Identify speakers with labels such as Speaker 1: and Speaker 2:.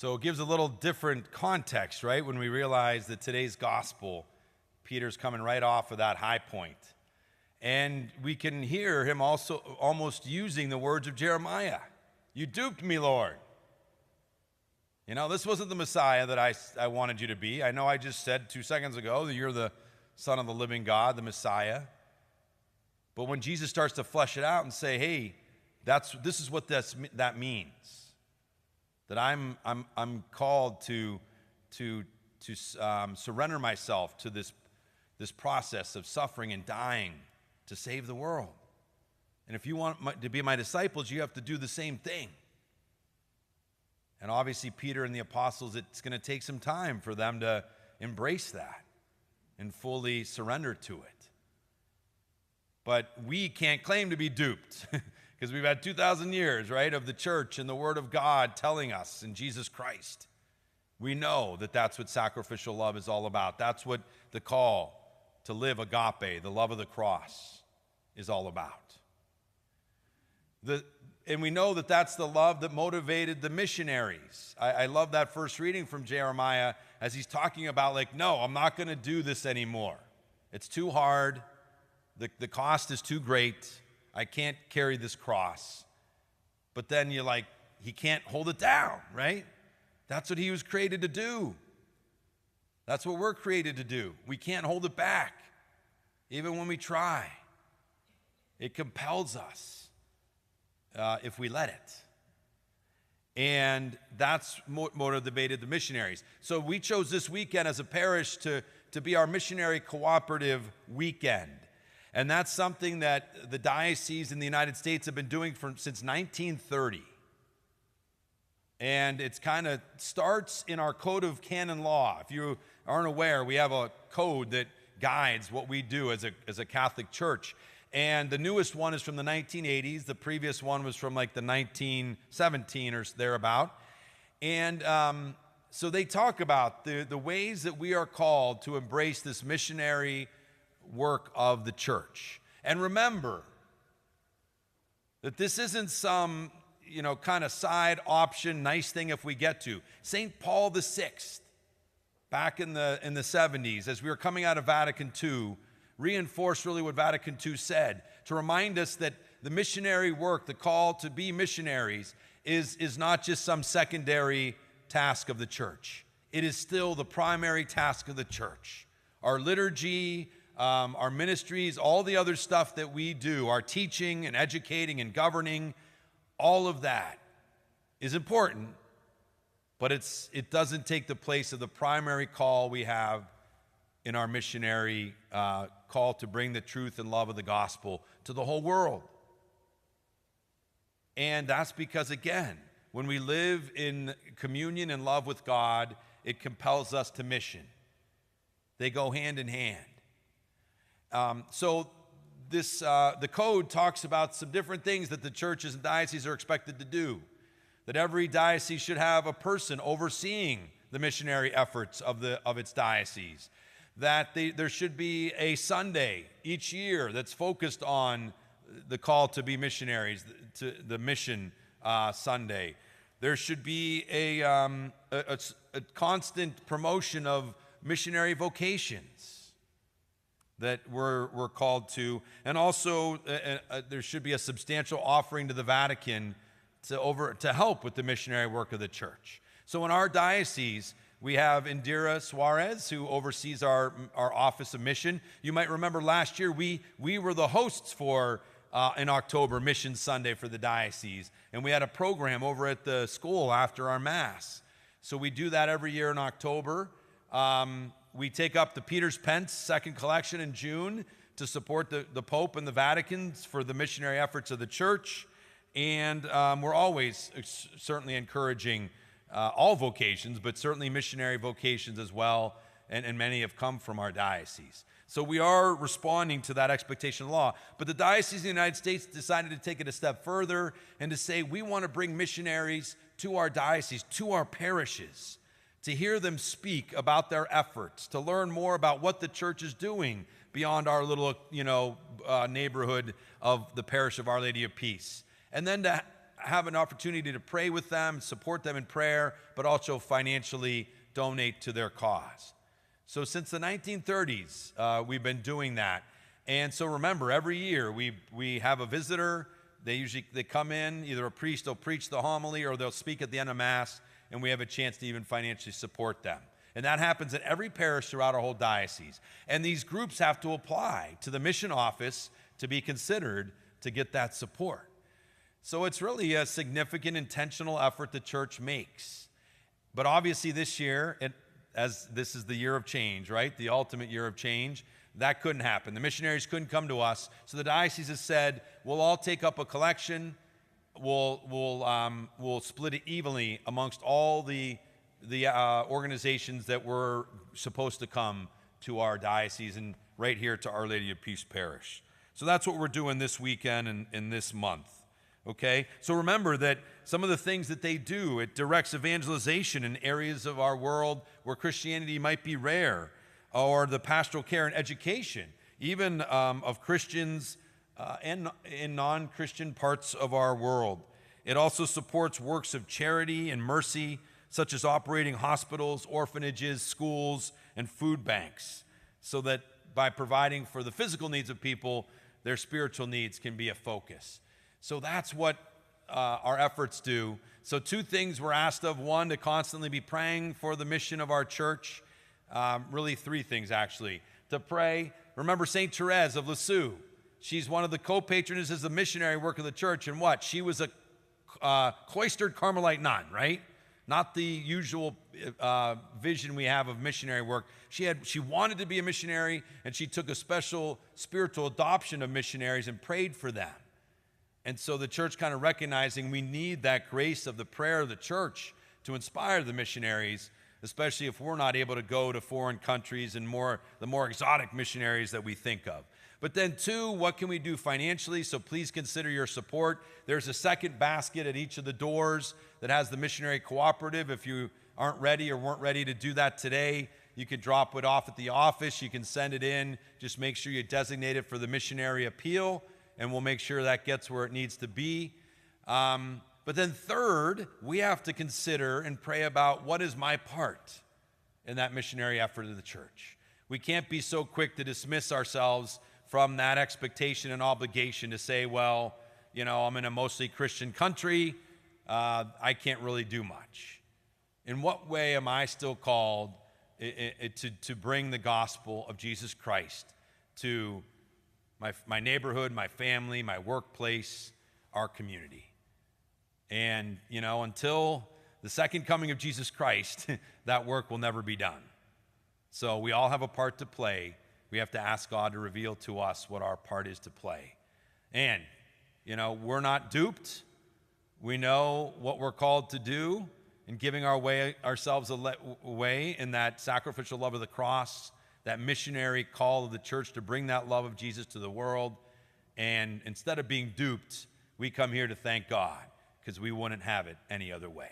Speaker 1: So it gives a little different context, right? When we realize that today's gospel, Peter's coming right off of that high point. And we can hear him also almost using the words of Jeremiah. You duped me, Lord. You know, this wasn't the Messiah that I wanted you to be. I know I just said 2 seconds ago that you're the Son of the living God, the Messiah. But when Jesus starts to flesh it out and say, hey, this is what that means. That I'm called to surrender myself to this process of suffering and dying to save the world. And if you want to be my disciples, you have to do the same thing. And obviously, Peter and the apostles, it's going to take some time for them to embrace that and fully surrender to it. But we can't claim to be duped because we've had 2,000 years, right, of the church and the Word of God telling us in Jesus Christ. We know that that's what sacrificial love is all about. That's what the call to live agape, the love of the cross, is all about. And we know that that's the love that motivated the missionaries. I love that first reading from Jeremiah as he's talking about, like, no, I'm not going to do this anymore. It's too hard. The cost is too great. I can't carry this cross. But then you're like, he can't hold it down, right? That's what he was created to do. That's what we're created to do. We can't hold it back, even when we try. It compels us if we let it. And that's what motivated the missionaries. So we chose this weekend as a parish to be our missionary cooperative weekend. And that's something that the diocese in the United States have been doing since 1930. And it's kind of starts in our code of canon law. If you aren't aware, we have a code that guides what we do as a Catholic church. And the newest one is from the 1980s. The previous one was from like the 1917 or thereabout. And so they talk about the ways that we are called to embrace this missionary work of the church. And remember that this isn't some, kind of side option, nice thing if we get to. St. Paul VI, back in the 70s, as we were coming out of Vatican II, reinforced really what Vatican II said, to remind us that the missionary work, the call to be missionaries, is not just some secondary task of the church. It is still the primary task of the church. Our liturgy, our ministries, all the other stuff that we do, our teaching and educating and governing, all of that is important, but it doesn't take the place of the primary call we have in our missionary call to bring the truth and love of the gospel to the whole world. And that's because, again, when we live in communion and love with God, it compels us to mission. They go hand in hand. So the code talks about some different things that the churches and dioceses are expected to do. That every diocese should have a person overseeing the missionary efforts of its diocese. That there should be a Sunday each year that's focused on the call to be missionaries, to the mission Sunday. There should be a constant promotion of missionary vocations that we're called to, and also there should be a substantial offering to the Vatican to help with the missionary work of the church. So in our diocese, we have Indira Suarez, who oversees our Office of Mission. You might remember last year we were the hosts for in October Mission Sunday for the diocese, and we had a program over at the school after our Mass. So we do that every year in October. We take up the Peter's Pence second collection in June to support the Pope and the Vatican for the missionary efforts of the church. And we're always certainly encouraging all vocations, but certainly missionary vocations as well, and many have come from our diocese. So we are responding to that expectation of law. But the Diocese of the United States decided to take it a step further and to say we want to bring missionaries to our diocese, to our parishes, to hear them speak about their efforts, to learn more about what the church is doing beyond our little, neighborhood of the parish of Our Lady of Peace. And then to have an opportunity to pray with them, support them in prayer, but also financially donate to their cause. So since the 1930s, we've been doing that. And so remember, every year we have a visitor. They come in, either a priest will preach the homily or they'll speak at the end of Mass, and we have a chance to even financially support them. And that happens at every parish throughout our whole diocese. And these groups have to apply to the mission office to be considered to get that support. So it's really a significant intentional effort the church makes. But obviously this year, as this is the year of change, right? The ultimate year of change, that couldn't happen. The missionaries couldn't come to us. So the diocese has said, we'll all take up a collection. We'll split it evenly amongst all the organizations that were supposed to come to our diocese and right here to Our Lady of Peace Parish. So that's what we're doing this weekend and in this month. Okay? So remember that some of the things that they do, it directs evangelization in areas of our world where Christianity might be rare, or the pastoral care and education, even of Christians and in non-Christian parts of our world. It also supports works of charity and mercy, such as operating hospitals, orphanages, schools, and food banks, so that by providing for the physical needs of people, their spiritual needs can be a focus. So that's what our efforts do. So 2 things we're asked of. 1, to constantly be praying for the mission of our church. Really 3 things, actually. To pray, remember St. Therese of Lisieux. She's one of the co-patronesses of the missionary work of the church. And what? She was a cloistered Carmelite nun, right? Not the usual vision we have of missionary work. She wanted to be a missionary, and she took a special spiritual adoption of missionaries and prayed for them. And so the church kind of recognizing we need that grace of the prayer of the church to inspire the missionaries, especially if we're not able to go to foreign countries and the more exotic missionaries that we think of. But then 2, what can we do financially? So please consider your support. There's a second basket at each of the doors that has the missionary cooperative. If you aren't ready or weren't ready to do that today, you can drop it off at the office. You can send it in. Just make sure you designate it for the missionary appeal, and we'll make sure that gets where it needs to be. But then 3rd, we have to consider and pray about what is my part in that missionary effort of the church. We can't be so quick to dismiss ourselves from that expectation and obligation to say, well, I'm in a mostly Christian country. I can't really do much. In what way am I still called to bring the gospel of Jesus Christ to my neighborhood, my family, my workplace, our community? And, until the second coming of Jesus Christ, that work will never be done. So we all have a part to play. We have to ask God to reveal to us what our part is to play. And, we're not duped. We know what we're called to do in giving ourselves away in that sacrificial love of the cross, that missionary call of the church to bring that love of Jesus to the world. And instead of being duped, we come here to thank God, because we wouldn't have it any other way.